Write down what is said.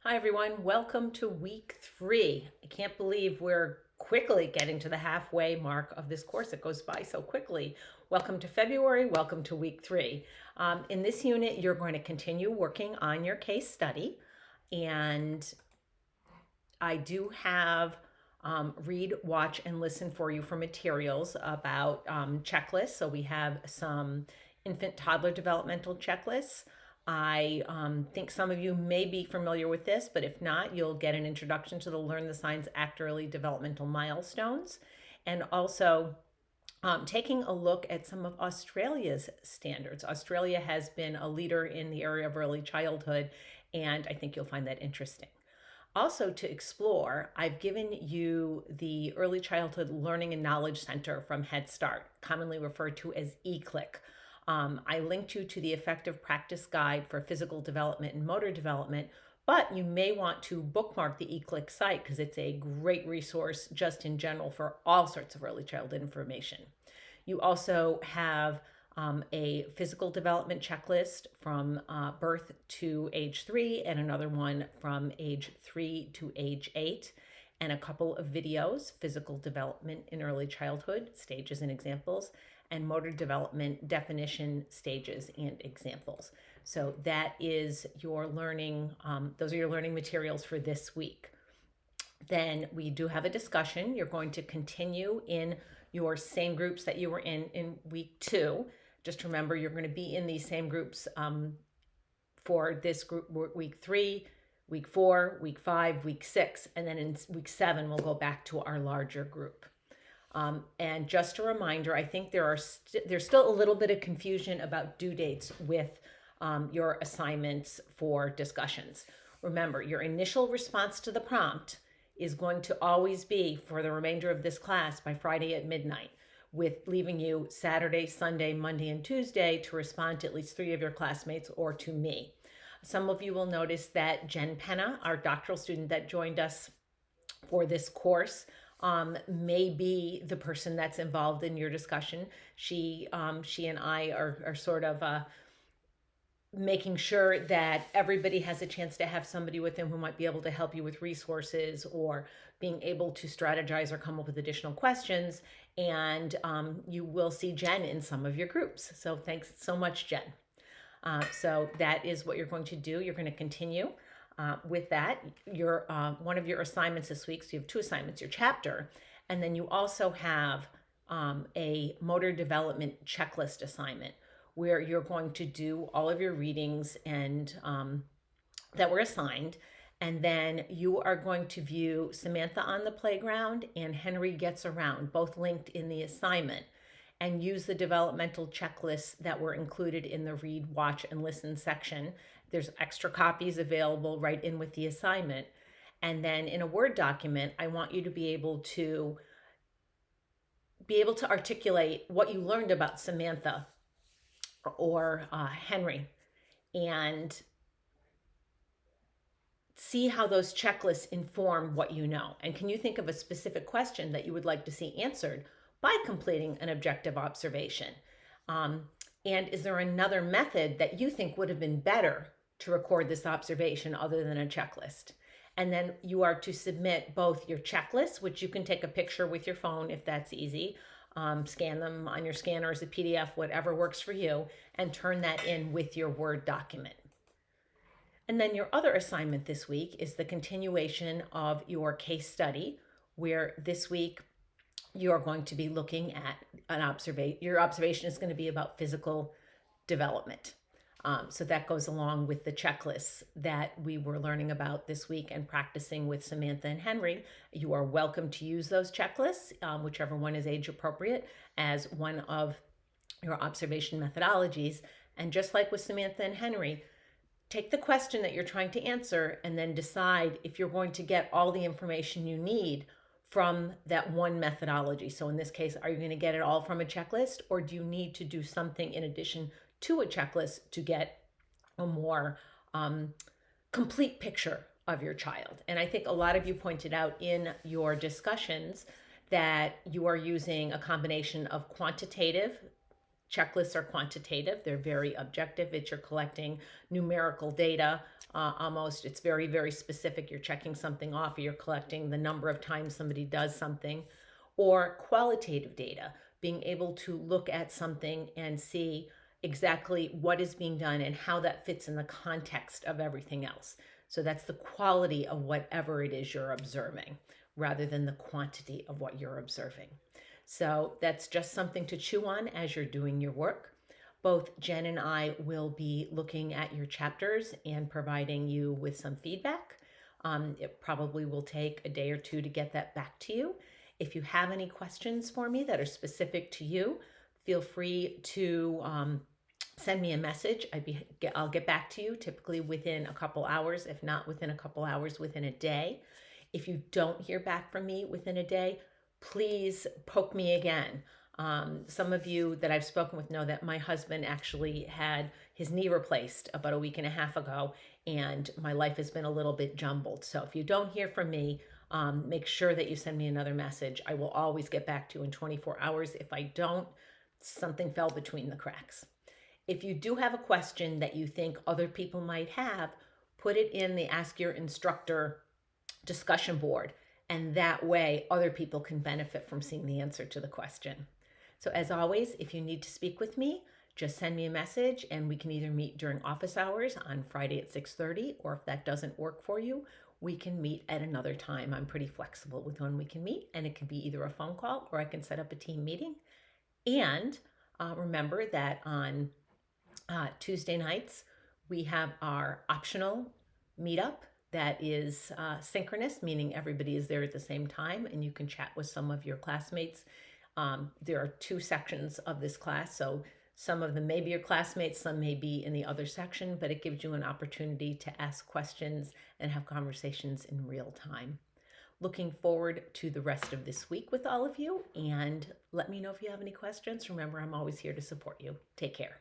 Hi, everyone. Welcome to week 3. I can't believe we're quickly getting to the halfway mark of this course. It goes by so quickly. Welcome to February. Welcome to week 3. In this unit, you're going to continue working on your case study. And I do have read, watch, and listen for you for materials about checklists. So we have some infant toddler developmental checklists. I think some of you may be familiar with this, but if not, you'll get an introduction to the Learn the Signs Act Early developmental milestones. And also taking a look at some of Australia's standards. Australia has been a leader in the area of early childhood, and I think you'll find that interesting. Also, to explore, I've given you the Early Childhood Learning and Knowledge Center from Head Start, commonly referred to as eClick. I linked you to the Effective Practice Guide for Physical Development and Motor Development, but you may want to bookmark the eClick site because it's a great resource just in general for all sorts of early childhood information. You also have a physical development checklist from birth to age 3 and another one from age 3 to age 8, and a couple of videos, physical development in early childhood, stages and examples, and motor development definition, stages and examples. So that is your learning, those are your learning materials for this week. Then we do have a discussion. You're going to continue in your same groups that you were in week 2. Just remember, you're going to be in these same groups for this group week 3, week 4, week 5, week 6, and then in week 7, we'll go back to our larger group. And just a reminder, I think there's still a little bit of confusion about due dates with your assignments for discussions. Remember, your initial response to the prompt is going to always be for the remainder of this class by Friday at midnight, with leaving you Saturday, Sunday, Monday, and Tuesday to respond to at least 3 of your classmates or to me. Some of you will notice that Jen Penna, our doctoral student that joined us for this course, may be the person that's involved in your discussion. She and I are sort of making sure that everybody has a chance to have somebody with them who might be able to help you with resources or being able to strategize or come up with additional questions. And you will see Jen in some of your groups. So thanks so much, Jen. So that is what you're going to do. You're going to continue with that. Your one of your assignments this week, so you have 2 assignments, your chapter, and then you also have a motor development checklist assignment where you're going to do all of your readings and that were assigned. And then you are going to view Samantha on the Playground and Henry Gets Around, both linked in the assignment, and use the developmental checklists that were included in the read, watch, and listen section. There's extra copies available right in with the assignment. And then in a Word document, I want you to be able to articulate what you learned about Samantha or Henry, and see how those checklists inform what you know. And can you think of a specific question that you would like to see answered by completing an objective observation? And is there another method that you think would have been better to record this observation other than a checklist? And then you are to submit both your checklists, which you can take a picture with your phone if that's easy, scan them on your scanner as a PDF, whatever works for you, and turn that in with your Word document. And then your other assignment this week is the continuation of your case study, where this week you're going to be looking at an observation. Your observation is going to be about physical development. So that goes along with the checklists that we were learning about this week and practicing with Samantha and Henry. You are welcome to use those checklists, whichever one is age appropriate, as one of your observation methodologies. And just like with Samantha and Henry, take the question that you're trying to answer and then decide if you're going to get all the information you need from that one methodology. So in this case, are you going to get it all from a checklist, or do you need to do something in addition to a checklist to get a more complete picture of your child? And I think a lot of you pointed out in your discussions that you are using a combination of quantitative Checklists are quantitative. They're very objective. You're collecting numerical data. Almost, it's very, very specific. You're checking something off, or you're collecting the number of times somebody does something. Or qualitative data, being able to look at something and see exactly what is being done and how that fits in the context of everything else. So that's the quality of whatever it is you're observing, rather than the quantity of what you're observing. So that's just something to chew on as you're doing your work. Both Jen and I will be looking at your chapters and providing you with some feedback. It probably will take a day or two to get that back to you. If you have any questions for me that are specific to you, feel free to send me a message. I'll get back to you typically within a couple hours, if not within a couple hours, within a day. If you don't hear back from me within a day, please poke me again. Some of you that I've spoken with know that my husband actually had his knee replaced about a week and a half ago, and my life has been a little bit jumbled. So if you don't hear from me, make sure that you send me another message. I will always get back to you in 24 hours. If I don't, something fell between the cracks. If you do have a question that you think other people might have, put it in the Ask Your Instructor discussion board, and that way other people can benefit from seeing the answer to the question. So as always, if you need to speak with me, just send me a message and we can either meet during office hours on Friday at 6:30, or if that doesn't work for you, we can meet at another time. I'm pretty flexible with when we can meet, and it can be either a phone call or I can set up a team meeting. And remember that on Tuesday nights, we have our optional meetup that is synchronous, meaning everybody is there at the same time and you can chat with some of your classmates. There are 2 sections of this class, so some of them may be your classmates, some may be in the other section, but it gives you an opportunity to ask questions and have conversations in real time. Looking forward to the rest of this week with all of you, and let me know if you have any questions. Remember, I'm always here to support you. Take care.